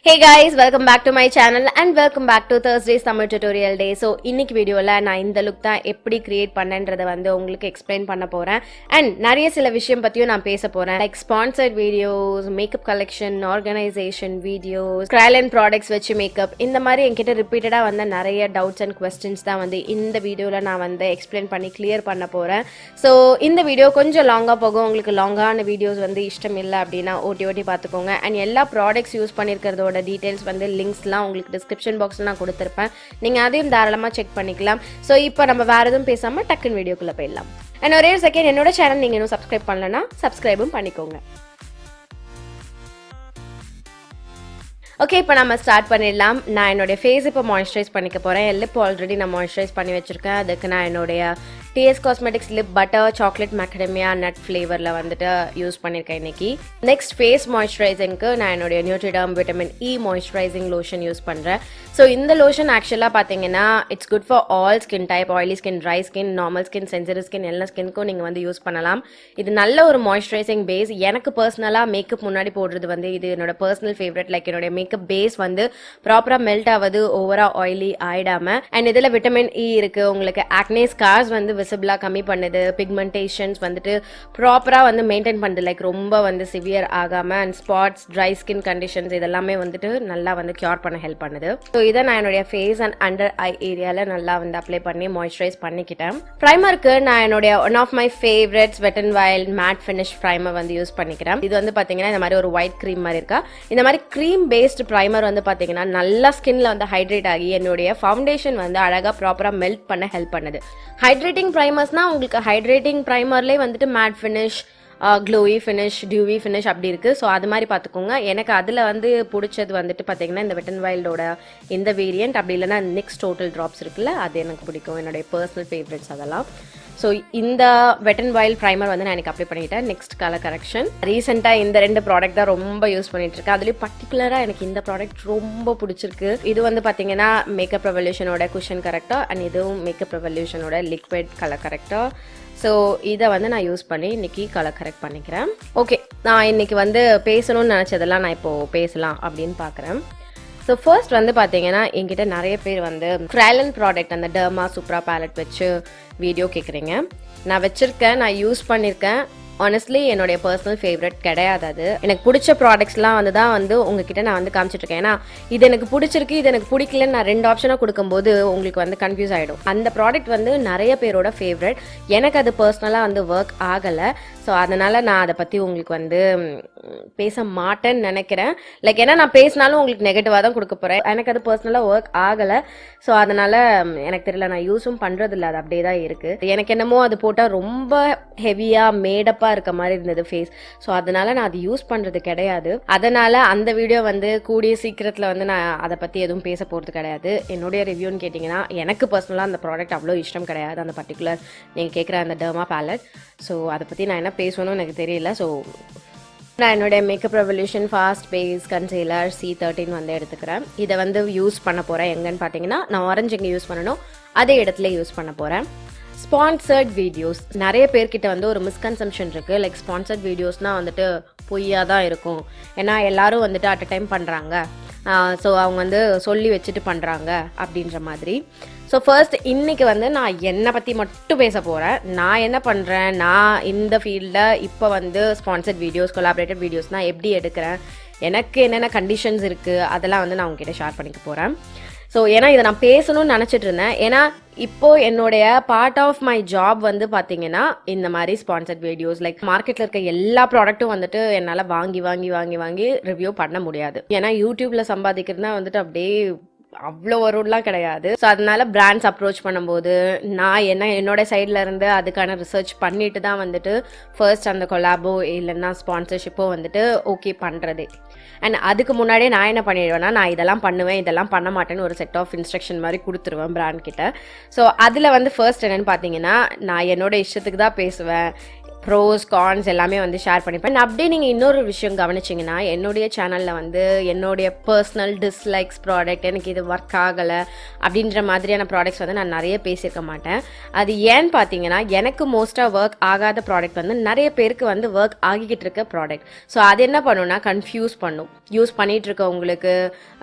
Hey guys, welcome back to my channel and welcome back to Thursday's Tamil tutorial day. So இன்னைக்கு வீடியோல நான் இந்த look தான் எப்படி கிரியேட் பண்ணன்றதை வந்து உங்களுக்கு எக்ஸ்பிளைன் பண்ண போறேன் and நிறைய சில விஷயம் பத்தியும் நான் பேச போறேன் like sponsored videos, makeup collection, organization videos, Crayon products வச்சு makeup இந்த மாதிரி என்கிட்ட ரிப்பீட்டடா வந்த நிறைய doubts and questions தான் வந்து இந்த வீடியோல நான் வந்து எக்ஸ்பிளைன் பண்ணி கிளியர் பண்ண போறேன். So இந்த வீடியோ கொஞ்சம் லாங்கா போகும். உங்களுக்கு லாங்கான வீடியோஸ் வந்து இஷ்டம் இல்லை அப்படின்னா ஓட்டி பார்த்துக்கோங்க and எல்லா ப்ராடக்ட்ஸ் யூஸ் பண்ணிருக்கிறதோட டீடைல்ஸ் வந்து லிங்க்ஸ்லாம் உங்களுக்கு டிஸ்கிரிப்ஷன் பாக்ஸ்ல நான் கொடுத்திருப்பேன். நீங்க அதையும் தாராளமா செக் பண்ணிக்கலாம். சோ இப்போ நம்ம வேற எதுவும் பேசாம டக்குன்னு வீடியோக்குள்ள போயிடலாம். and ஒரே செகண்ட் என்னோட சேனல் நீங்க இன்னும் சப்ஸ்கிரைப் பண்ணலனா சப்ஸ்கிரைபும் பண்ணிக்கோங்க. ஓகே, இப்போ நம்ம ஸ்டார்ட் பண்ணிடலாம். நான் என்னோட ஃபேஸ் இப்போ மாய்ஸ்சரைஸ் பண்ணிக்க போகிறேன். லிப் ஆல்ரெடி நான் மாய்ஸ்சரைஸ் பண்ணி வச்சுருக்கேன். அதுக்கு நான் என்னுடைய DS cosmetics lip butter chocolate macadamia nut ஃப்ளேவரில் வந்துட்டு யூஸ் பண்ணியிருக்கேன் இன்னைக்கு. நெக்ஸ்ட் ஃபேஸ் மாய்ஸ்சரைசிங்க்கு நான் என்னுடைய Nutriderm vitamin E moisturising lotion use பண்ணுறேன். ஸோ இந்த லோஷன் ஆக்சுவலாக பார்த்தீங்கன்னா it's good for all skin type, oily skin, dry skin, normal skin, sensitive skin எல்லா ஸ்கின்க்கும் நீங்கள் வந்து யூஸ் பண்ணலாம். இது நல்ல ஒரு மாய்ஸ்சரைசிங் பேஸ். எனக்கு பர்சனலாக மேக்கப் முன்னாடி போடுறது வந்து இது என்னோட பர்சனல் ஃபேவரட். லைக் என்னோட மேக்கப் பேஸ் வந்து ப்ராப்பராக மெல்ட் ஆகுது, ஓவரா ஆயிலி ஆயிடாம. அண்ட் இதில் விட்டமின் இ இருக்கு. உங்களுக்கு ஆக்னே ஸ்கார்ஸ் வந்து விசிபிளா கம்மி பண்ணுது, பிக்மெண்டேஷன்ஸ் வந்துட்டு ப்ராப்பரா வந்து மெயின்டைன் பண்ணுது, லைக் ரொம்ப வந்து சிவியர் ஆகாம. And spots, dry skin conditions இதெல்லாமே வந்துட்டு நல்லா வந்து கியூர் பண்ண ஹெல்ப் பண்ணுது. ஸோ இதை நான் என்னுடைய ஃபேஸ் அண்ட் அண்டர் ஐ ஏரியால நல்லா வந்து அப்ளை பண்ணி மாய்ஸ்சரைஸ் பண்ணிக்கிட்டேன். ப்ரைமருக்கு நான் என்னுடைய one of my favourites wet and wild matte finish primer வந்து யூஸ் பண்ணிக்கிறேன். இது வந்து பாத்தீங்கன்னா இந்த மாதிரி ஒரு ஒயிட் க்ரீம் மாதிரி இருக்கா. இந்த மாதிரி க்ரீம் பேஸ்ட் ப்ரைமர் வந்து பாத்தீங்கன்னா நல்லா ஸ்கின்ல வந்து ஹைட்ரேட் ஆகி என்னுடைய ஃபவுண்டேஷன் வந்து அழகா ப்ராப்பரா மெல்ட் பண்ண ஹெல்ப் பண்ணுது. ஹைட்ரேட்டிங் ப்ரைமர்ஸ்னா உங்களுக்கு ஹைட்ரேட்டிங் ப்ரைமர்லேயே வந்துட்டு matte finish, Chloe finish, TUV finish அப்படி இருக்குது. ஸோ அது மாதிரி பார்த்துக்கோங்க. எனக்கு அதில் வந்து பிடிச்சது வந்துட்டு பார்த்தீங்கன்னா இந்த வெட் அண்ட் வைல்டோட இந்த வேரியன்ட், அப்படி இல்லைனா நெக்ஸ்ட் டோட்டல் ட்ராப்ஸ் இருக்குல்ல, அது எனக்கு பிடிக்கும். என்னுடைய பர்சனல் ஃபேவரட்ஸ் அதெல்லாம். ஸோ இந்த வெட் அண்ட் வைல்ட் ப்ரைமர் வந்து நான் எனக்கு அப்ளை பண்ணிட்டேன். Next colour correction. ரீசெண்டாக இந்த ரெண்டு ப்ராடக்ட் தான் ரொம்ப யூஸ் பண்ணிட்டு இருக்கேன். அதுலேயும் பர்டிகுலராக எனக்கு இந்த ப்ராடக்ட் ரொம்ப பிடிச்சிருக்கு. இது வந்து பார்த்தீங்கன்னா மேக்கப் ரெவல்யூஷனோட குஷன் கரெக்டாக அண்ட் இதுவும் மேக்கப் ரெவல்யூஷனோட லிக்விட் கலர் கரெக்டாக. ஸோ இதை வந்து நான் யூஸ் பண்ணி இன்னைக்கு கலர் கரெக்ட் பண்ணிக்கிறேன். ஓகே, நான் இன்னைக்கு வந்து பேசணும்னு நினச்சதெல்லாம் நான் இப்போது பேசலாம் அப்படின்னு பார்க்குறேன். ஸோ ஃபர்ஸ்ட் வந்து பார்த்தீங்கன்னா என்கிட்ட நிறைய பேர் வந்து Crayon ப்ராடக்ட் அந்த டர்மா சூப்பரா பேலட் வச்சு வீடியோ கேட்குறீங்க. நான் வச்சுருக்கேன், நான் யூஸ் பண்ணியிருக்கேன். ஆனஸ்ட்லி என்னுடைய பர்சனல் ஃபேவரட் கிடையாது. அது எனக்கு பிடிச்ச ப்ராடக்ட்ஸ்லாம் வந்து தான் வந்து உங்ககிட்ட நான் வந்து காமிச்சிட்ருக்கேன். ஏன்னா இது எனக்கு பிடிச்சிருக்கு, இது எனக்கு பிடிக்கலன்னு நான் ரெண்டு ஆப்ஷனாக கொடுக்கும்போது உங்களுக்கு வந்து கன்ஃபியூஸ் ஆகிடும். அந்த ப்ராடக்ட் வந்து நிறைய பேரோட ஃபேவரட். எனக்கு அது பர்சனலாக வந்து ஒர்க் ஆகலை. ஸோ அதனால் நான் அதை பற்றி உங்களுக்கு வந்து பேச மாட்டேன்னு நினைக்கிறேன். லைக் ஏன்னா நான் பேசினாலும் உங்களுக்கு நெகட்டிவாக தான் கொடுக்க போகிறேன். எனக்கு அது பர்சனலாக ஒர்க் ஆகலை. ஸோ அதனால் எனக்கு தெரியல, நான் யூஸும் பண்ணுறதில்ல, அது அப்படியே தான் இருக்குது. எனக்கு என்னமோ அது போட்டால் ரொம்ப ஹெவியாக மேடப்பாக இருக்க மாதிரி இருந்தது ஃபேஸ். ஸோ அதனால நான் அது யூஸ் பண்றது கிடையாது. அதனால அந்த வீடியோ வந்து கூடிய சீக்கிரத்துல வந்து நான் அதை பத்தி எதுவும் பேச போறது கிடையாது. என்னுடைய ரிவ்யூன்னு கேட்டீங்கன்னா எனக்கு பர்சனலா அந்த ப்ராடக்ட் அவ்வளோ இஷ்டம் கிடையாது, அந்த பர்டிகுலர் நீங்க கேட்குற அந்த டர்மா பேலட். ஸோ அதை பத்தி நான் என்ன பேசணும்னு எனக்கு தெரியல. ஸோ நான் என்னுடைய makeup revolution fast base concealer C13 வந்து எடுத்துக்கிறேன். இதை வந்து யூஸ் பண்ண போறேன். எங்கன்னு பார்த்தீங்கன்னா நான் ஆரஞ்சு எங்கே யூஸ் பண்ணணும் அதே இடத்துல யூஸ் பண்ண போறேன். ஸ்பான்சர்ட் வீடியோஸ் நிறைய பேர்கிட்ட வந்து ஒரு மிஸ்கன்செப்ஷன் இருக்குது. லைக் ஸ்பான்சர்ட் வீடியோஸ்னால் வந்துட்டு பொய்யாக தான் இருக்கும். ஏன்னா எல்லாரும் வந்துட்டு அட் அ டைம் பண்ணுறாங்க. ஸோ அவங்க வந்து சொல்லி வச்சுட்டு பண்ணுறாங்க அப்படின்ற மாதிரி. ஸோ ஃபர்ஸ்ட் இன்னைக்கு வந்து நான் என்னை பற்றி மட்டும் பேச போகிறேன். நான் என்ன பண்ணுறேன், நான் இந்த ஃபீல்டில் இப்போ வந்து ஸ்பான்சர்ட் வீடியோஸ், கொலாபரேட்டட் வீடியோஸ்னால் எப்படி எடுக்கிறேன், எனக்கு என்னென்ன கண்டிஷன்ஸ் இருக்குது அதெல்லாம் வந்து நான் உங்ககிட்ட ஷேர் பண்ணிக்க போகிறேன். ஸோ ஏன்னா இதை நான் பேசணும்னு நினச்சிட்டு இருந்தேன். ஏன்னா இப்போ என்னுடைய பார்ட் ஆஃப் மை ஜாப் வந்து பார்த்தீங்கன்னா இந்த மாதிரி ஸ்பான்சர்ட் வீடியோஸ், லைக் மார்க்கெட்டில் இருக்க எல்லா ப்ராடக்ட்டும் வந்துட்டு என்னால் வாங்கி ரிவ்யூ பண்ண முடியாது. ஏன்னா யூடியூப்ல சம்பாதிக்கிறதுனா வந்துட்டு அப்படியே அவ்வளோ வரும்லாம் கிடையாது. ஸோ அதனால பிராண்ட்ஸ் அப்ரோச் பண்ணும்போது நான் என்னோட சைட்ல இருந்து அதுக்கான ரிசர்ச் பண்ணிட்டு தான் வந்துட்டு ஃபர்ஸ்ட் அந்த கொலாபோ இல்லைன்னா ஸ்பான்சர்ஷிப்போ வந்துட்டு ஓகே பண்ணுறதே. அண்ட் அதுக்கு முன்னாடியே நான் என்ன பண்ணிடுவேன்னா, நான் இதெல்லாம் பண்ணுவேன் இதெல்லாம் பண்ண மாட்டேன்னு ஒரு செட் ஆஃப் இன்ஸ்ட்ரக்ஷன் மாதிரி கொடுத்துருவேன் பிராண்ட் கிட்ட. ஸோ அதில் வந்து ஃபர்ஸ்ட் என்னன்னு பார்த்தீங்கன்னா, நான் என்னோட இஷ்டத்துக்கு தான் பேசுவேன். ப்ரோஸ் கான்ஸ் எல்லாமே வந்து ஷேர் பண்ணிப்பேன். அப்படியே நீங்கள் இன்னொரு விஷயம் கவனிச்சிங்கன்னா என்னுடைய சேனலில் வந்து என்னுடைய பர்சனல் டிஸ்லைக்ஸ் ப்ராடக்ட், எனக்கு இது ஒர்க் ஆகலை அப்படின்ற மாதிரியான ப்ராடக்ட்ஸ் வந்து நான் நிறைய பேசியிருக்க மாட்டேன். அது ஏன்னு பார்த்தீங்கன்னா எனக்கு மோஸ்ட்டாக ஒர்க் ஆகாத ப்ராடக்ட் வந்து நிறைய பேருக்கு வந்து ஒர்க் ஆகிக்கிட்டு இருக்க ப்ராடக்ட். ஸோ அது என்ன பண்ணுன்னா கன்ஃபியூஸ் பண்ணும். யூஸ் பண்ணிகிட்டு இருக்கவங்களுக்கு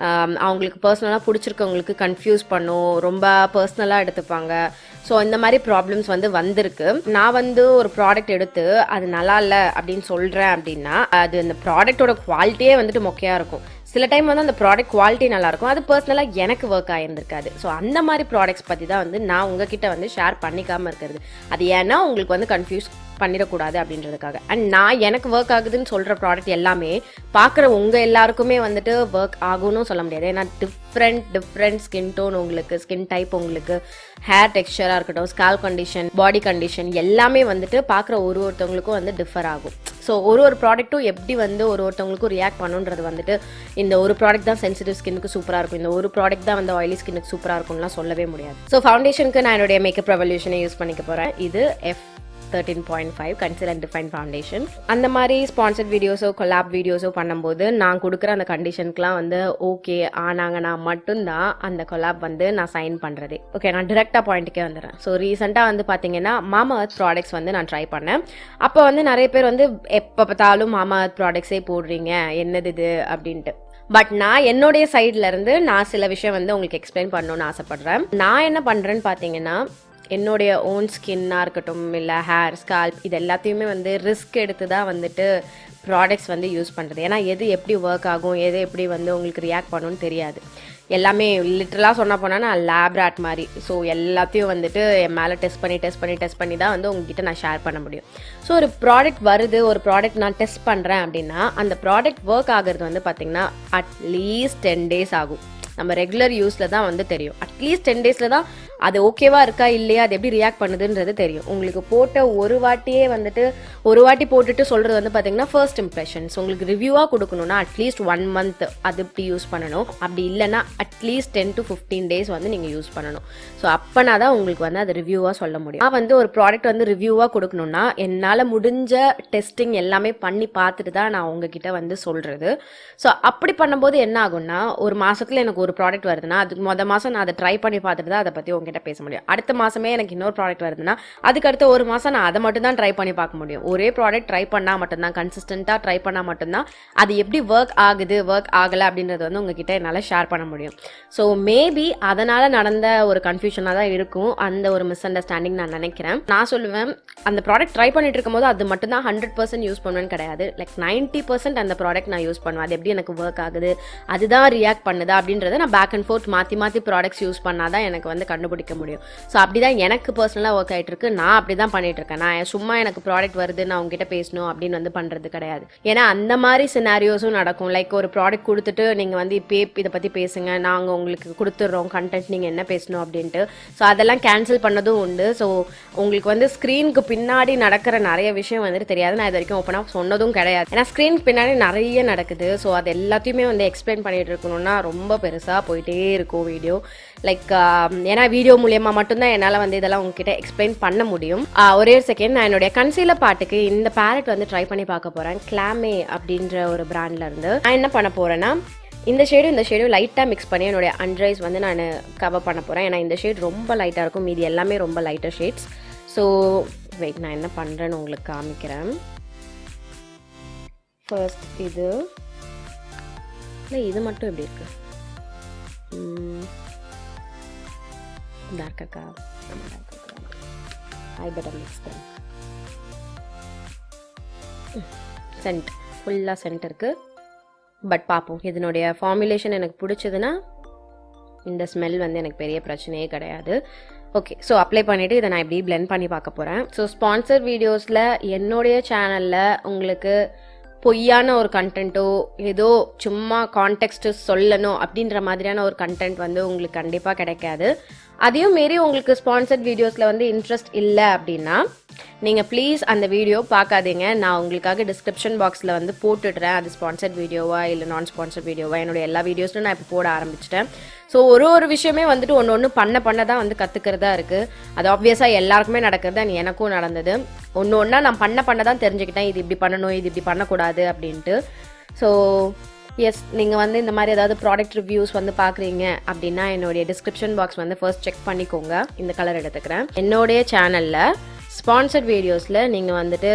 அவங்களுக்கு பர்சனலாக பிடிச்சிருக்கவங்களுக்கு கன்ஃபியூஸ் பண்ணும், ரொம்ப பர்சனலாக எடுத்துப்பாங்க. ஸோ இந்த மாதிரி ப்ராப்ளம்ஸ் வந்து வந்திருக்கு. நான் வந்து ஒரு ப்ராடக்ட் எடுத்து அது நல்லா இல்லை அப்படின்னு சொல்கிறேன் அப்படின்னா அது அந்த ப்ராடக்டோட குவாலிட்டியே வந்துட்டு மொக்கையாக இருக்கும். சில டைம் வந்து அந்த ப்ராடக்ட் குவாலிட்டி நல்லாயிருக்கும், அது பர்சனலாக எனக்கு ஒர்க் ஆகியிருந்திருக்காது. ஸோ அந்த மாதிரி ப்ராடக்ட்ஸ் பற்றி தான் வந்து நான் உங்ககிட்ட வந்து ஷேர் பண்ணிக்காமல் இருக்கிறது. அது ஏன்னா உங்களுக்கு வந்து கன்ஃபியூஸ் பண்ணிடக்கூடாது அப்படின்றதுக்காக. அண்ட் நான் எனக்கு ஒர்க் ஆகுதுன்னு சொல்கிற ப்ராடக்ட் எல்லாமே பார்க்குற உங்கள் எல்லாருக்குமே வந்துட்டு ஒர்க் ஆகும்னு சொல்ல முடியாது. ஏன்னா டிஃப்ரெண்ட் ஸ்கின் டோன் உங்களுக்கு, ஸ்கின் டைப் உங்களுக்கு, ஹேர் டெக்ஸ்சராக இருக்கட்டும், ஸ்கால்ப் கண்டிஷன், பாடி கண்டிஷன் எல்லாமே வந்துட்டு பார்க்குற ஒருத்தவங்களுக்கும் வந்து டிஃபர் ஆகும். ஸோ ஒரு ப்ராடக்ட்டும் எப்படி வந்து ஒருத்தவங்களுக்கும் ரியாக்ட் பண்ணுன்றது வந்துட்டு இந்த ஒரு ப்ராடக்ட் தான் சென்சிட்டிவ் ஸ்கின்னுக்கு சூப்பராக இருக்கும், இந்த ஒரு ப்ராடக்ட் தான் வந்து ஆயிலி ஸ்கின்னுக்கு சூப்பராக இருக்கும்லாம் சொல்லவே முடியாது. ஸோ ஃபவுண்டேஷனுக்கு நான் என்னுடைய மேக்கப் ரெவல்யூஷனை யூஸ் பண்ணிக்க போகிறேன். இது F13.5 Conceal and Define foundation. அந்த மாதிரி ஸ்பான்சர்ட் வீடியோஸோ கொலாப் வீடியோஸோ பண்ணும்போது நான் கொடுக்குற அந்த கண்டிஷனுக்குலாம் வந்து ஓகே ஆனாங்கன்னா மட்டும்தான் அந்த கொலாப் வந்து நான் சைன் பண்ணுறதே. ஓகே, நான் டிரெக்டாக பாயிண்ட்டுக்கே வந்துடுறேன். ஸோ ரீசெண்டாக வந்து பார்த்தீங்கன்னா மாமா அர்த் ப்ராடக்ட்ஸ் வந்து நான் ட்ரை பண்ணேன். அப்போ வந்து நிறைய பேர் வந்து எப்போ பார்த்தாலும் மாமா அர்த் ப்ராடக்ட்ஸே போடுறீங்க, என்னது இது அப்படின்ட்டு. பட் நான் என்னுடைய சைட்லேருந்து நான் சில விஷயம் வந்து உங்களுக்கு எக்ஸ்பிளைன் பண்ணணும்னு ஆசைப்பட்றேன். நான் என்ன பண்ணுறேன்னு பார்த்தீங்கன்னா என்னுடைய ஓன் ஸ்கின்னாக இருக்கட்டும், இல்லை ஹேர், ஸ்கால்ப், இது எல்லாத்தையுமே வந்து ரிஸ்க் எடுத்து தான் வந்துட்டு ப்ராடக்ட்ஸ் வந்து யூஸ் பண்ணுறது. ஏன்னா எது எப்படி ஒர்க் ஆகும், எது எப்படி வந்து உங்களுக்கு ரியாக்ட் பண்ணணும்னு தெரியாது. எல்லாமே லிட்டரலாக சொன்னால் போனால் நான் லேப்ராட் மாதிரி. ஸோ எல்லாத்தையும் வந்துட்டு என் மேலே டெஸ்ட் பண்ணி தான் வந்து உங்ககிட்ட நான் ஷேர் பண்ண முடியும். ஸோ ஒரு ப்ராடக்ட் வருது, ஒரு ப்ராடக்ட் நான் டெஸ்ட் பண்ணுறேன் அப்படின்னா அந்த ப்ராடக்ட் ஒர்க் ஆகிறது வந்து பார்த்திங்கன்னா அட்லீஸ்ட் 10 days ஆகும். நம்ம ரெகுலர் யூஸில் தான் வந்து தெரியும். அட்லீஸ்ட் 10 daysல தான் அது ஓகேவா இருக்கா இல்லையா, அது எப்படி ரியாக்ட் பண்ணுதுன்றது தெரியும். உங்களுக்கு போட்ட ஒரு வாட்டி போட்டுட்டு சொல்கிறது வந்து பார்த்தீங்கன்னா ஃபர்ஸ்ட் இம்ப்ரெஷன்ஸ். உங்களுக்கு ரிவ்யூவாக கொடுக்கணும்னா அட்லீஸ்ட் 1 month அது இப்படி யூஸ் பண்ணணும். அப்படி இல்லைன்னா அட்லீஸ்ட் 10 to 15 days வந்து நீங்கள் யூஸ் பண்ணணும். ஸோ அப்போனா தான் உங்களுக்கு வந்து அது ரிவ்யூவாக சொல்ல முடியும். நான் வந்து ஒரு ப்ராடக்ட் வந்து ரிவ்யூவாக கொடுக்கணும்னா என்னால் முடிஞ்ச டெஸ்டிங் எல்லாமே பண்ணி பார்த்துட்டு தான் நான் உங்ககிட்ட வந்து சொல்கிறது. ஸோ அப்படி பண்ணும்போது என்ன ஆகும்னா ஒரு மாதத்தில் எனக்கு ஒரு ப்ராடக்ட் வருதுன்னா அதுக்கு மாதம் நான் அதை ட்ரை பண்ணி பார்த்துட்டு தான் அதை பற்றி உங்ககிட்ட பேச முடியும். அடுத்த மாதமே எனக்கு இன்னொரு ப்ராடக்ட் வருதுன்னா அதுக்கு அடுத்த ஒரு மாதம் நான் அதை மட்டும் தான் ட்ரை பண்ணி பார்க்க முடியும். ஒரே ப்ராடக்ட் ட்ரை பண்ணால் மட்டும்தான், கன்சிஸ்டண்ட்டாக ட்ரை பண்ணால் மட்டும்தான் அது எப்படி ஒர்க் ஆகுது, ஒர்க் ஆகலை அப்படின்றது வந்து உங்ககிட்ட என்னால் ஷேர் பண்ண முடியும். ஸோ மேபி அதனால் நடந்த ஒரு கன்ஃபியூஷனாக தான் இருக்கும், அந்த ஒரு மிஸ் அண்டர்ஸ்டாண்டிங் நான் நினைக்கிறேன். நான் சொல்லுவேன் அந்த ப்ராடக்ட் ட்ரை பண்ணிட்டு இருக்கும்போது அது மட்டும் தான் 100% யூஸ் பண்ணுவேன்னு கிடையாது. லைக் 90% அந்த ப்ராடக்ட் நான் யூஸ் பண்ணுவேன். அது எப்படி எனக்கு ஒர்க் ஆகுது, அதுதான் ரியாக்ட் பண்ணுதா அப்படின்றத நான் பேக் அண்ட் ஃபோர்த் மாற்றி ப்ராடக்ட்ஸ் யூஸ் பண்ணால் தான் எனக்கு வந்து கண்டுபிடிக்க முடியும். ஸோ அப்படி தான் எனக்கு பர்சனலாக ஒர்க் ஆகிட்டு இருக்கு. நான் அப்படி தான் பண்ணிட்டு இருக்கேன். நான் சும்மா எனக்கு ப்ராடக்ட் வருது நான் உங்ககிட்ட பேசணும் அப்படின்னு வந்து பண்ணுறது கிடையாது. ஏன்னா அந்த மாதிரி சினாரியோஸும் நடக்கும். லைக் ஒரு ப்ராடக்ட் கொடுத்துட்டு நீங்கள் வந்து இப்போ இதை பற்றி பேசுங்க, நாங்கள் உங்களுக்கு கொடுத்துட்றோம் கண்டென்ட், நீங்கள் என்ன பேசணும் அப்படின்ட்டு. ஸோ அதெல்லாம் கேன்சல் பண்ணதும் உண்டு. ஸோ உங்களுக்கு வந்து ஸ்க்ரீனுக்கு பின்னாடி நடக்கிற நிறைய விஷயம் வந்துட்டு தெரியாது. நான் இது வரைக்கும் ஓப்பனாக சொன்னதும் கிடையாது. ஏன்னா ஸ்க்ரீனுக்கு பின்னாடி நிறைய நடக்குது. ஸோ அது எல்லாத்தையுமே வந்து எக்ஸ்பிளைன் பண்ணிட்டு இருக்கணும்னா ரொம்ப பெருசாக போயிட்டே இருக்கும் வீடியோ. லைக் ஏன்னா வீடியோ மூலியமாக மட்டும்தான் என்னால் வந்து இதெல்லாம் உங்ககிட்ட எக்ஸ்பிளைன் பண்ண முடியும். ஒரே ஒரு செகண்ட், நான் என்னுடைய கன்சீலர் பாட்டுக்கு இந்த பேலட் வந்து ட்ரை பண்ணி பார்க்க போகிறேன். கிளாமே அப்படின்ற ஒரு பிராண்ட்ல இருந்து. நான் என்ன பண்ண போகிறேன்னா இந்த ஷேடும் லைட்டாக மிக்ஸ் பண்ணி என்னுடைய அண்டர் ஐஸ் வந்து நான் கவர் பண்ண போகிறேன். ஏன்னா இந்த ஷேட் ரொம்ப லைட்டாக இருக்கும், மீதி எல்லாமே ரொம்ப லைட்டர் ஷேட்ஸ். ஸோ வெயிட், நான் என்ன பண்ணுறேன்னு உங்களுக்கு காமிக்கிறேன். ஃபர்ஸ்ட் இது இல்லை, இது மட்டும் எப்படி இருக்குது, டார்க் இருக்கா? ஐ பெட்டர் மிக்ஸ் தான். சென்ட் ஃபுல்லாக சென்ட் இருக்குது. பட் பார்ப்போம், இதனுடைய ஃபார்முலேஷன் எனக்கு பிடிச்சதுன்னா இந்த ஸ்மெல் வந்து எனக்கு பெரிய பிரச்சனையே கிடையாது. ஓகே, ஸோ அப்ளை பண்ணிவிட்டு இதை நான் இப்படி பிளெண்ட் பண்ணி பார்க்க போகிறேன். ஸோ ஸ்பான்சர் வீடியோஸில் என்னுடைய சேனலில் உங்களுக்கு பொய்யான ஒரு கண்டென்ட்டோ ஏதோ சும்மா கான்டெக்ஸ்ட்டு சொல்லணும் அப்படின்ற மாதிரியான ஒரு கண்டென்ட் வந்து உங்களுக்கு கண்டிப்பாக கிடைக்காது. அதையும் மீறி உங்களுக்கு ஸ்பான்சர்ட் வீடியோஸில் வந்து இன்ட்ரெஸ்ட் இல்லை அப்படின்னா நீங்கள் ப்ளீஸ் அந்த வீடியோ பார்க்காதீங்க. நான் உங்களுக்காக டிஸ்கிரிப்ஷன் பாக்ஸில் வந்து போட்டுடுறேன். அது ஸ்பான்சர்ட் வீடியோவா இல்லை நான் ஸ்பான்சர்ட் வீடியோவா என்னோட எல்லா வீடியோஸும் நான் இப்போ போட ஆரம்பிச்சிட்டேன். ஸோ ஒரு விஷயமே வந்துட்டு ஒன்று பண்ண தான் வந்து கற்றுக்கிறதா இருக்குது. அது ஆப்வியஸாக எல்லாருக்குமே நடக்கிறது, அண்ட் எனக்கும் நடந்தது. ஒன்றா நான் பண்ண தான் தெரிஞ்சுக்கிட்டேன், இது இப்படி பண்ணணும், இது இப்படி பண்ணக்கூடாது அப்படின்ட்டு. ஸோ எஸ், நீங்கள் வந்து இந்த மாதிரி ஏதாவது ப்ராடக்ட் ரிவ்யூஸ் வந்து பார்க்குறீங்க அப்படின்னா என்னுடைய டிஸ்கிரிப்ஷன் பாக்ஸ் வந்து ஃபர்ஸ்ட் செக் பண்ணிக்கோங்க. இந்த கலர் எடுத்துக்கிறேன். என்னுடைய சேனலில் ஸ்பான்சர்ட் வீடியோஸில் நீங்கள் வந்துட்டு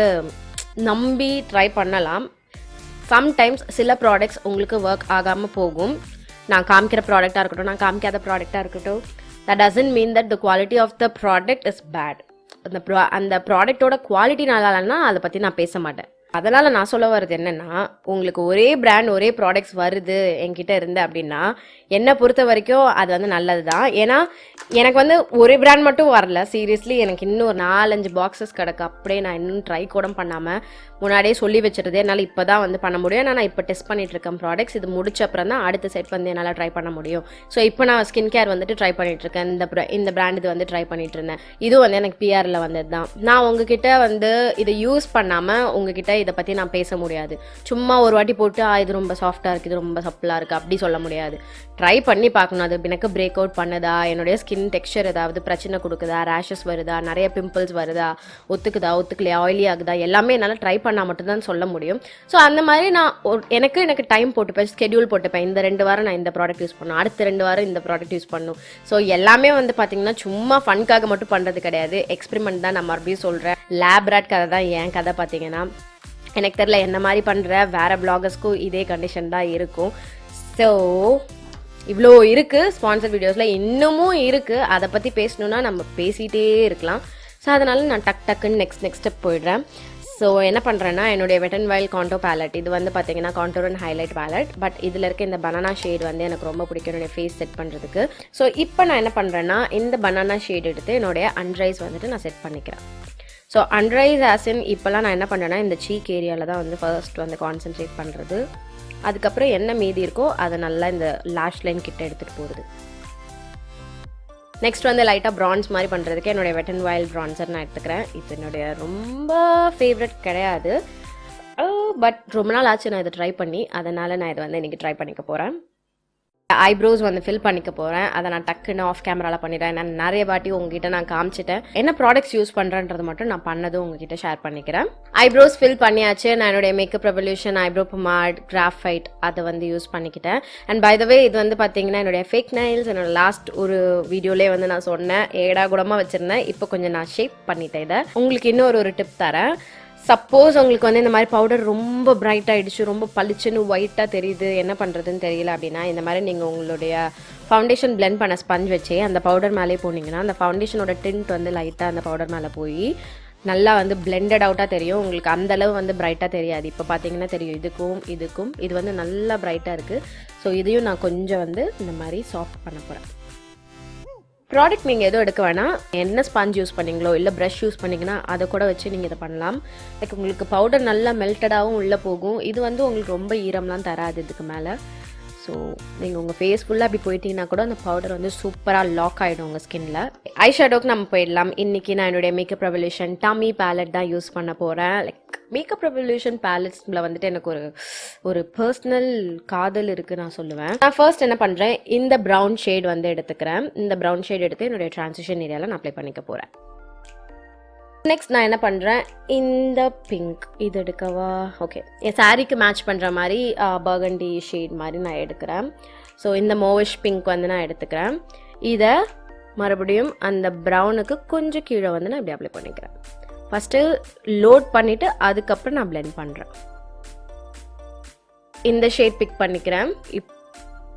நம்பி ட்ரை பண்ணலாம். சம்டைம்ஸ் சில ப்ராடக்ட்ஸ் உங்களுக்கு ஒர்க் ஆகாமல் போகும். நான் காமிக்கிற ப்ராடக்டாக இருக்கட்டும், நான் காமிக்காத ப்ராடக்டாக இருக்கட்டும், that doesn't mean that the quality of the product is bad. அந்த ப்ராடக்டோட குவாலிட்டி நல்லா இல்லைன்னா அதை பற்றி நான் பேச மாட்டேன். அதனால் நான் சொல்ல வர்றது என்னென்னா, உங்களுக்கு ஒரே பிராண்ட் ஒரே ப்ராடக்ட்ஸ் வருது என்கிட்ட இருந்து அப்படின்னா என்னை பொறுத்த வரைக்கும் அது வந்து நல்லது தான். ஏன்னா எனக்கு வந்து ஒரே பிராண்ட் மட்டும் வரல, சீரியஸ்லி எனக்கு இன்னும் ஒரு 4-5 பாக்ஸஸ் கிடக்கு. அப்படியே நான் இன்னும் ட்ரை கூட பண்ணாமல் முன்னாடியே சொல்லி வச்சுருது. என்னால் இப்போ தான் வந்து பண்ண முடியும். நான் இப்போ டெஸ்ட் பண்ணிட்டு இருக்கேன் ப்ராடக்ட்ஸ். இது முடிச்ச அப்புறம் தான் அடுத்த செட் வந்து என்னால் ட்ரை பண்ண முடியும். ஸோ இப்போ நான் ஸ்கின் கேர் வந்துட்டு ட்ரை பண்ணிகிட்ருக்கேன். இந்த பிராண்ட் இது வந்து ட்ரை பண்ணிட்டு இருந்தேன். இதுவும் வந்து எனக்கு பிஆரில் வந்தது தான். நான் உங்ககிட்ட வந்து இதை யூஸ் பண்ணாமல் உங்ககிட்ட இதை பற்றி நான் பேச முடியாது. சும்மா ஒரு வாட்டி போட்டு இது ரொம்ப சாஃப்டாக இருக்குது, இது ரொம்ப சப்பலாக இருக்குது அப்படி சொல்ல முடியாது. ட்ரை பண்ணி பார்க்கணும். அது எனக்கு பிரேக் அவுட் பண்ணுதா, என்னுடைய ஸ்கின் டெக்ஸ்சர் ஏதாவது பிரச்சனை கொடுக்குதா, ரேஷஸ் வருதா, நிறைய பிம்பிள்ஸ் வருதா, ஒத்துக்கலையா, ஆயிலி ஆகுதா, எல்லாமே என்னால் ட்ரை பண்ணால் மட்டும்தான் சொல்ல முடியும். ஸோ அந்த மாதிரி நான் எனக்கு டைம் போட்டுப்பேன், ஸ்கெடியூல் போட்டுப்பேன். இந்த 2 வாரம் நான் இந்த ப்ராடக்ட் யூஸ் பண்ணணும், அடுத்த 2 வாரம் இந்த ப்ராடக்ட் யூஸ் பண்ணணும். ஸோ எல்லாமே வந்து பார்த்தீங்கன்னா சும்மா ஃபன்காக மட்டும் பண்ணுறது கிடையாது, எக்ஸ்பெரிமெண்ட் தான். நான் மறுபடியும் சொல்கிறேன், லேப் ராட் கதை தான் என் கதை. பார்த்தீங்கன்னா எனக்கு தெரியல, என்ன மாதிரி பண்ணுற வேறு பிளாகர்ஸ்க்கும் இதே கண்டிஷன் தான் இருக்கும். ஸோ இவ்வளோ இருக்குது ஸ்பான்சர் வீடியோஸில், இன்னமும் இருக்குது. அதை பற்றி பேசணுன்னா நம்ம பேசிகிட்டே இருக்கலாம். ஸோ அதனால் நான் டக்குன்னு நெக்ஸ்ட் ஸ்டெப் போயிடுறேன். ஸோ என்ன பண்ணுறேன்னா, என்னுடைய wet and wild contour palette, இது வந்து பார்த்தீங்கன்னா contour and highlight palette. But இதில் இருக்க இந்த பனானா ஷேட் வந்து எனக்கு ரொம்ப பிடிக்கும் என்னுடைய ஃபேஸ் செட் பண்ணுறதுக்கு. ஸோ இப்போ நான் என்ன பண்ணுறேன்னா, இந்த பனானா ஷேட் எடுத்து என்னுடைய அண்ட்ரைஸ் வந்துட்டு நான் செட் பண்ணிக்கிறேன். ஸோ அண்ட்ரைஸ் ஆசின் இப்போலாம் நான் என்ன பண்ணுறேன்னா, இந்த சீக் ஏரியாவில் தான் வந்து ஃபர்ஸ்ட் வந்து கான்சென்ட்ரேட் பண்ணுறது. அதுக்கப்புறம் என்ன மீதி இருக்கோ அதை நல்லா இந்த லாஷ் லைன் கிட்ட எடுத்துகிட்டு போகிறது. நெக்ஸ்ட் வந்து லைட்டாக ப்ரான்ஸ் மாதிரி பண்ணுறதுக்கு என்னுடைய வெட் அண்ட் வைல்ட் ப்ரான்சர் நான் எடுத்துக்கிறேன். இது என்னுடைய ரொம்ப ஃபேவரட் கிடையாது, பட் ரொம்ப நாள் ஆச்சு நான் இதை ட்ரை பண்ணி. அதனால் நான் இதை வந்து இன்றைக்கி ட்ரை பண்ணிக்க போகிறேன். ஐப்ரோஸ் வந்து ஃபில் பண்ணிக்க போகிறேன். அதை நான் டக்குன்னு ஆஃப் கேமராவில் பண்ணிடுறேன். நான் நிறைய வாட்டி உங்ககிட்ட நான் காமிச்சிட்டேன், என்ன ப்ராடக்ட்ஸ் யூஸ் பண்ணுறன்றது மட்டும் நான் பண்ணதும் உங்ககிட்ட ஷேர் பண்ணிக்கிறேன். ஐப்ரோஸ் ஃபில் பண்ணியாச்சு. நான் என்னுடைய மேக்கப் ரெவல்யூஷன் ஐப்ரோ பொமாட் கிராஃபைட் அதை வந்து யூஸ் பண்ணிக்கிட்டேன். அண்ட் பை த வே, இது வந்து பார்த்தீங்கன்னா என்னுடைய ஃபேக் நைல்ஸ். என்னோட லாஸ்ட் ஒரு வீடியோலேயே வந்து நான் சொன்னேன், ஏடா கூடமாக வச்சுருந்தேன். இப்போ கொஞ்சம் நான் ஷேப் பண்ணிட்டேன். இதை உங்களுக்கு இன்னொரு டிப் தரேன். சப்போஸ் உங்களுக்கு வந்து இந்த மாதிரி பவுடர் ரொம்ப பிரைட் ஆகிடுச்சு, ரொம்ப பளிச்சுன்னு ஒயிட்டாக தெரியுது, என்ன பண்ணுறதுன்னு தெரியல அப்படின்னா, இந்த மாதிரி நீங்கள் உங்களுடைய ஃபவுண்டேஷன் பிளெண்ட் பண்ண ஸ்பஞ்ச் வச்சு அந்த பவுடர் மேலே போனீங்கன்னா அந்த ஃபவுண்டேஷனோட டிண்ட் வந்து லைட்டாக அந்த பவுடர் மேலே போய் நல்லா வந்து பிளெண்டட் அவுட்டாக தெரியும். உங்களுக்கு அந்தளவு வந்து பிரைட்டாக தெரியாது. இப்போ பார்த்தீங்கன்னா தெரியும், இதுக்கும் இது வந்து நல்லா பிரைட்டாக இருக்குது. ஸோ இதையும் நான் கொஞ்சம் வந்து இந்த மாதிரி சாஃப்ட் பண்ண போகிறேன். ப்ராடக்ட் நீங்கள் எதுவும் எடுக்க வேணாம், என்ன ஸ்பாஞ்ச் யூஸ் பண்ணிங்களோ இல்லை ப்ரஷ் யூஸ் பண்ணிங்கன்னா அதை கூட வச்சு நீங்கள் இதை பண்ணலாம். லைக் உங்களுக்கு பவுடர் நல்லா மெல்டடாகவும் உள்ளே போகும். இது வந்து உங்களுக்கு ரொம்ப ஈரம்லாம் தராது இதுக்கு மேலே. ஸோ நீங்கள் உங்கள் ஃபேஸ் ஃபுல்லாக அப்படி போயிட்டீங்கன்னா கூட அந்த பவுடர் வந்து சூப்பராக லாக் ஆகிடும் உங்கள் ஸ்கின்னில். ஐ ஷேடோக்கு நம்ம போயிடலாம். இன்றைக்கி நான் என்னுடைய மேக்கப் ரெவல்யூஷன் டம்மி பேலட் தான் யூஸ் பண்ண போகிறேன். லைக் மேக்கப் ரெவல்யூஷன் பேலட்ஸில் வந்துட்டு எனக்கு ஒரு பர்சனல் காதல் இருக்குது நான் சொல்லுவேன். நான் ஃபர்ஸ்ட் என்ன பண்ணுறேன், இந்த ப்ரௌன் ஷேட் வந்து எடுத்துக்கிறேன். இந்த ப்ரௌன் ஷேட் எடுத்து என்னுடைய ட்ரான்சிஷன் ஏரியாவில் நான் அப்ளை பண்ணிக்க போகிறேன். நெக்ஸ்ட் நான் என்ன பண்ணுறேன், இந்த பிங்க் இது எடுக்கவா? ஓகே, என் சாரீக்கு மேட்ச் பண்ணுற மாதிரி பர்கண்டி ஷேட் மாதிரி நான் எடுக்கிறேன். ஸோ இந்த மோவிஷ் பிங்க் வந்து நான் எடுத்துக்கிறேன். இதை மறுபடியும் அந்த ப்ரௌனுக்கு கொஞ்சம் கீழே வந்து நான் இப்படி அப்ளை பண்ணிக்கிறேன். ஃபஸ்ட்டு லோட் பண்ணிவிட்டு அதுக்கப்புறம் நான் பிளெண்ட் பண்ணுறேன். இந்த ஷேட் பிக் பண்ணிக்கிறேன்.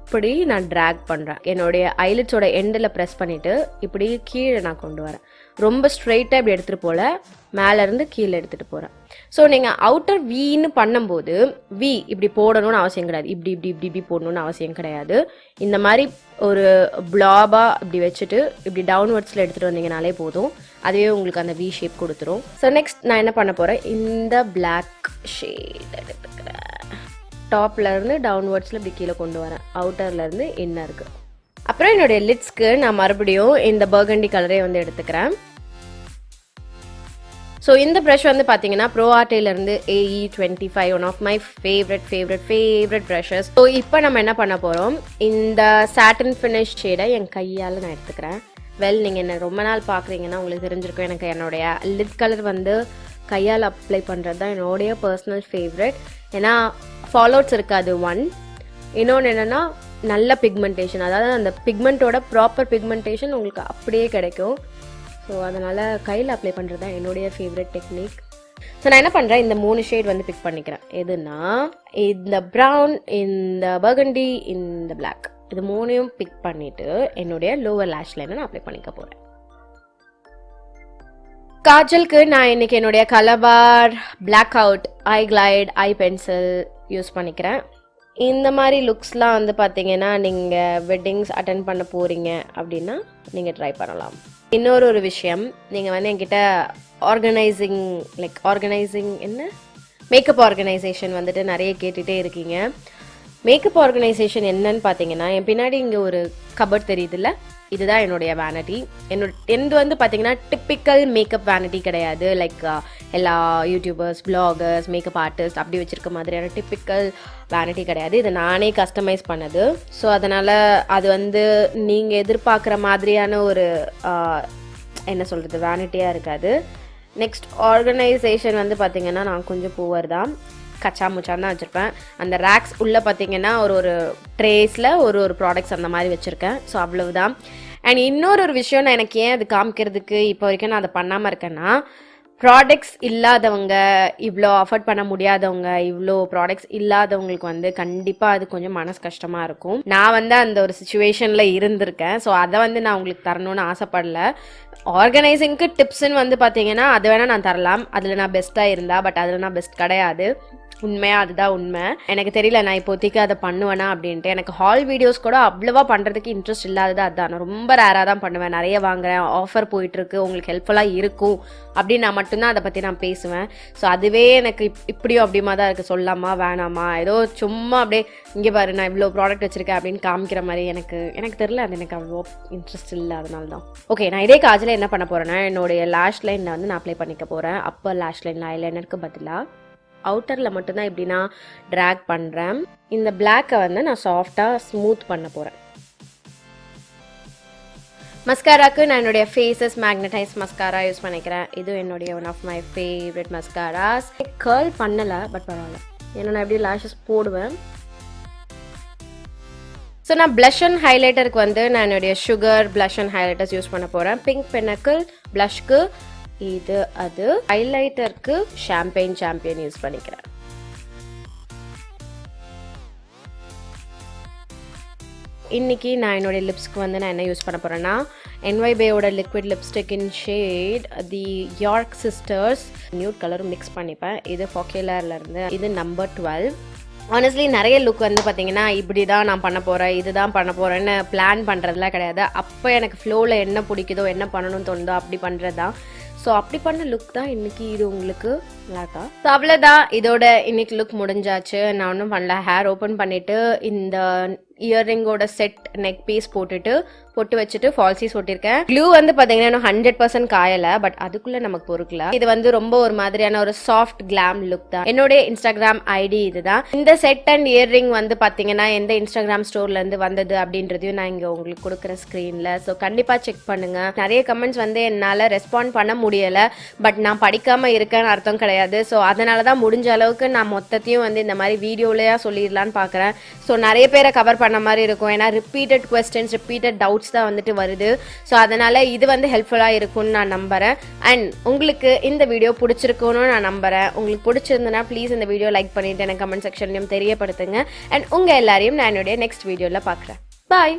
இப்படி நான் ட்ராக் பண்ணுறேன். என்னுடைய ஐலிட்ஸோட எண்டில் ப்ரெஸ் பண்ணிவிட்டு இப்படி கீழே நான் கொண்டு வரேன். ரொம்ப ஸ்ட்ரெயிட்டாக இப்படி எடுத்துகிட்டு போல, மேலேருந்து கீழே எடுத்துகிட்டு போகிறேன். ஸோ நீங்கள் அவுட்டர் வீன்னு பண்ணும்போது இப்படி போடணும்னு அவசியம் கிடையாது, இப்படி இப்படி இப்படி இப்படி போடணும்னு அவசியம் கிடையாது. இந்த மாதிரி ஒரு பிளாபாக இப்படி வச்சுட்டு இப்படி டவுன்வர்ட்ஸில் எடுத்துகிட்டு வந்தீங்கனாலே போதும், அதுவே உங்களுக்கு அந்த வி ஷேப் கொடுத்துரும். ஸோ நெக்ஸ்ட் நான் என்ன பண்ண போகிறேன், இந்த பிளாக் ஷேட் எடுத்துக்கிறேன். டாப்லேருந்து டவுன்வர்ட்ஸில் இப்படி கீழே கொண்டு வரேன், அவுட்டர்லேருந்து இன்னருக்கு. அப்புறம் என்னுடைய லிட்ஸ்க்கு நான் மறுபடியும் இந்த பர்கண்டி கலரே வந்து எடுத்துக்கிறேன். ஸோ இந்த ப்ரஷ் வந்து பார்த்தீங்கன்னா ப்ரோ ஆர்டேலேருந்து AE25 one of my favourite brushes. So இப்போ நம்ம என்ன பண்ண போகிறோம், இந்த சாட்டின் ஃபினிஷ் ஷேடை என் கையால் நான் எடுத்துக்கிறேன். நீங்கள் என்ன ரொம்ப நாள் பார்க்குறீங்கன்னா உங்களுக்கு தெரிஞ்சிருக்கும், எனக்கு என்னுடைய லிட் கலர் வந்து கையால் அப்ளை பண்ணுறது தான் என்னுடைய பர்சனல் ஃபேவரட். ஏன்னா ஃபாலோட்ஸ் இருக்காது ஒன், இன்னொன்று என்னென்னா நல்ல பிக்மெண்டேஷன், அதாவது அந்த பிக்மெண்ட்டோட ப்ராப்பர் பிக்மெண்டேஷன் உங்களுக்கு அப்படியே கிடைக்கும். ஸோ அதனால் கையில் அப்ளை பண்ணுறது தான் என்னுடைய ஃபேவரட் டெக்னிக். ஸோ நான் என்ன பண்ணுறேன், இந்த 3 ஷேட் வந்து பிக் பண்ணிக்கிறேன். எதுனா இந்த ப்ரௌன், இந்த பர்கண்டி, இந்த பிளாக், இது 3ஐயும் பிக் பண்ணிவிட்டு என்னுடைய லோவர் லேஷ் லைனை நான் அப்ளை பண்ணிக்க போகிறேன். காஜலுக்கு நான் இன்னைக்கு என்னுடைய Colorbar black out eye glide eye pencil use பண்ணிக்கிறேன். இந்த மாதிரி லுக்ஸ்லாம் வந்து பார்த்தீங்கன்னா நீங்கள் வெட்டிங்ஸ் அட்டென்ட் பண்ண போகிறீங்க அப்படின்னா நீங்கள் ட்ரை பண்ணலாம். இன்னொரு விஷயம், நீங்கள் வந்து என்கிட்ட ஆர்கனைசிங் என்ன மேக்கப் ஆர்கனைசேஷன் வந்துட்டு நிறைய கேட்டுகிட்டே இருக்கீங்க. மேக்கப் ஆர்கனைசேஷன் என்னன்னு பார்த்தீங்கன்னா, என் பின்னாடி இங்கே ஒரு கபர்ட் தெரியுதுல்ல, இதுதான் என்னுடைய வேனிட்டி. என்னது வந்து பார்த்தீங்கன்னா டிப்பிக்கல் மேக்கப் வேனிட்டி கிடையாது. எல்லா யூடியூபர்ஸ், பிளாகர்ஸ், மேக்கப் ஆர்டிஸ்ட் அப்படி வச்சுருக்க மாதிரியான டிப்பிக்கல் வேனிட்டி கிடையாது. இது நானே கஸ்டமைஸ் பண்ணது. ஸோ அதனால் அது வந்து நீங்கள் எதிர்பார்க்குற மாதிரியான ஒரு என்ன சொல்கிறது வேனிட்டியாக இருக்காது. நெக்ஸ்ட் ஆர்கனைசேஷன் வந்து பார்த்திங்கன்னா நான் கொஞ்சம் பூவர் தான், கச்சா முச்சான் தான் வச்சுருப்பேன். அந்த ரேக்ஸ் உள்ளே பார்த்தீங்கன்னா ஒரு ட்ரேஸில் ஒரு ப்ராடக்ட்ஸ் அந்த மாதிரி வச்சுருக்கேன். ஸோ அவ்வளவுதான். அண்ட் இன்னொரு விஷயம், நான் எனக்கு ஏன் அது காமிக்கிறதுக்கு இப்போ வரைக்கும் நான் அதை பண்ணாமல் இருக்கேன்னா, ப்ராடக்ட்ஸ் இல்லாதவங்க, இவ்வளோ அஃபோர்ட் பண்ண முடியாதவங்க, இவ்வளோ ப்ராடக்ட்ஸ் இல்லாதவங்களுக்கு வந்து கண்டிப்பாக அது கொஞ்சம் மனசு கஷ்டமாக இருக்கும். நான் வந்து அந்த ஒரு சுச்சுவேஷனில் இருந்திருக்கேன். ஸோ அதை வந்து நான் உங்களுக்கு தரணும்னு ஆசைப்படல. ஆர்கனைசிங்க்கு டிப்ஸ்ன்னு வந்து பார்த்தீங்கன்னா அது வேணால் நான் தரலாம், அதில் நான் பெஸ்ட்டாக இருந்தா. பட் அதில் நான் பெஸ்ட் கிடையாது, உண்மையாக அதுதான் உண்மை. எனக்கு தெரியல நான் இப்போதைக்கு அதை பண்ணுவேனா அப்படின்ட்டு. எனக்கு ஹால் வீடியோஸ் கூட அவ்வளோவா பண்ணுறதுக்கு இன்ட்ரெஸ்ட் இல்லாதது அதுதான். நான் ரொம்ப ரேராக தான் பண்ணுவேன். நிறைய வாங்குறேன், ஆஃபர் போயிட்டுருக்கு, உங்களுக்கு ஹெல்ப்ஃபுல்லாக இருக்கும் அப்படின்னு நான் மட்டும்தான் அதை பற்றி நான் பேசுவேன். ஸோ அதுவே எனக்கு இப்படியும் அப்படிமா தான் இருக்குது, சொல்லாமா வேணாமா, ஏதோ சும்மா அப்படியே இங்கே பாரு நான் இவ்வளோ ப்ராடக்ட் வச்சுருக்கேன் அப்படின்னு காமிக்கிற மாதிரி எனக்கு தெரியல, அது எனக்கு அவ்வளோ இன்ட்ரெஸ்ட் இல்லை. அதனால தான். ஓகே, நான் இதே காஜில் என்ன பண்ண போகிறேன்னா, என்னுடைய லேஷ் லைனில் வந்து நான் அப்ளை பண்ணிக்க போகிறேன். அப்பர் லேஷ் லைனில் ஐலைனருக்கு பதிலாக அவுட்டரில் மட்டும்தான் இப்படி நான் ட்ராக் பண்ணுறேன். இந்த பிளாக்கை வந்து நான் சாஃப்டாக ஸ்மூத் பண்ண போகிறேன். மஸ்காராக்கு நான் என்னுடைய ஃபேஸஸ் மேக்னடைஸ் மஸ்காரா யூஸ் பண்ணிக்கிறேன். இது என்னுடைய one of my favourite mascaras. Curl பண்ணலை, பட் பரவாயில்ல, ஏன்னா நான் எப்படி லேஷஸ் போடுவேன். ஸோ நான் ப்ளஷ் அண்ட் ஹைலைட்டருக்கு வந்து நான் என்னுடைய sugar blush and highlighters use பண்ண போகிறேன். பிங்க் பின்னக்கிள் ப்ளஷ்க்கு இது, அது ஹைலைட்டருக்கு சாம்பியன் யூஸ் பண்ணிக்கிறேன். இன்னைக்கு நான் என்னுடைய லிப்ஸ்க்கு வந்து நான் என்ன யூஸ் பண்ண போகிறேன்னா, NYBயோட liquid lipstick in shade the York sisters nude colour mix பண்ணிப்பேன். இது Focallure, இது நம்பர் 12. ஆனஸ்ட்லி நிறைய லுக் வந்து பார்த்தீங்கன்னா இப்படி தான் நான் பண்ண போகிறேன், இதுதான் பண்ண போகிறேன்னு பிளான் பண்ணுறதுலாம் கிடையாது. அப்போ எனக்கு ஃப்ளோவில் என்ன பிடிக்குதோ, என்ன பண்ணணும்னு தோணுதோ அப்படி பண்ணுறது தான். ஸோ அப்படி பண்ண லுக் தான் இன்னைக்கு இது உங்களுக்கு பிளாக்கா. ஸோ அவ்வளோதான், இதோட இன்னைக்கு லுக் முடிஞ்சாச்சு. நான் ஒன்றும் பண்ணல, ஹேர் ஓப்பன் பண்ணிவிட்டு இந்த இயர்ரிங்கோட செட் நெக் பீஸ் போட்டுட்டு பொட்டு வச்சுட்டு ஃபால்ஸிஸ் ஒட்டிருக்கேன். க்ளூ வந்து பார்த்தீங்கன்னா இன்னும் 100% காயலை, பட் அதுக்குள்ளே நமக்கு பொறுக்கல. இது வந்து ரொம்ப ஒரு மாதிரியான ஒரு சாஃப்ட் கிளாம் லுக் தான். என்னுடைய இன்ஸ்டாகிராம் ஐடி இதுதான். இந்த செட் அண்ட் இயர்ரிங் வந்து பார்த்தீங்கன்னா எந்த இன்ஸ்டாகிராம் ஸ்டோர்லேருந்து வந்தது அப்படின்றதையும் நான் இங்கே உங்களுக்கு கொடுக்குற ஸ்க்ரீனில். ஸோ கண்டிப்பாக செக் பண்ணுங்க. நிறைய கமெண்ட்ஸ் வந்து என்னால் ரெஸ்பாண்ட் பண்ண முடியலை, பட் நான் படிக்காமல் இருக்கேன்னு அர்த்தம் கிடையாது. ஸோ அதனால தான் முடிஞ்ச அளவுக்கு நான் மொத்தத்தையும் வந்து இந்த மாதிரி வீடியோலையா சொல்லிடலான்னு பார்க்குறேன். ஸோ நிறைய பேரை கவர் பண்ண மாதிரி இருக்கும், ஏன்னா ரிப்பீட்டட் கொஸ்டின்ஸ், ரிப்பீட்டட் டவுட்ஸ் தான் வந்துட்டு வருது. ஸோ அதனால இது வந்து ஹெல்ப்ஃபுல்லாக இருக்கும்னு நான் நம்புறேன். அண்ட் உங்களுக்கு இந்த வீடியோ பிடிச்சிருக்குன்னு நான் நம்புறேன். உங்களுக்கு பிடிச்சிருந்தனா ப்ளீஸ் இந்த வீடியோ லைக் பண்ணிட்டு எனக்கு கமெண்ட் செக்ஷன்லையும் தெரியப்படுத்துங்க. அண்ட் உங்கள் எல்லாரையும் நான் என்னுடைய நெக்ஸ்ட் வீடியோவில் பார்க்குறேன். பாய்.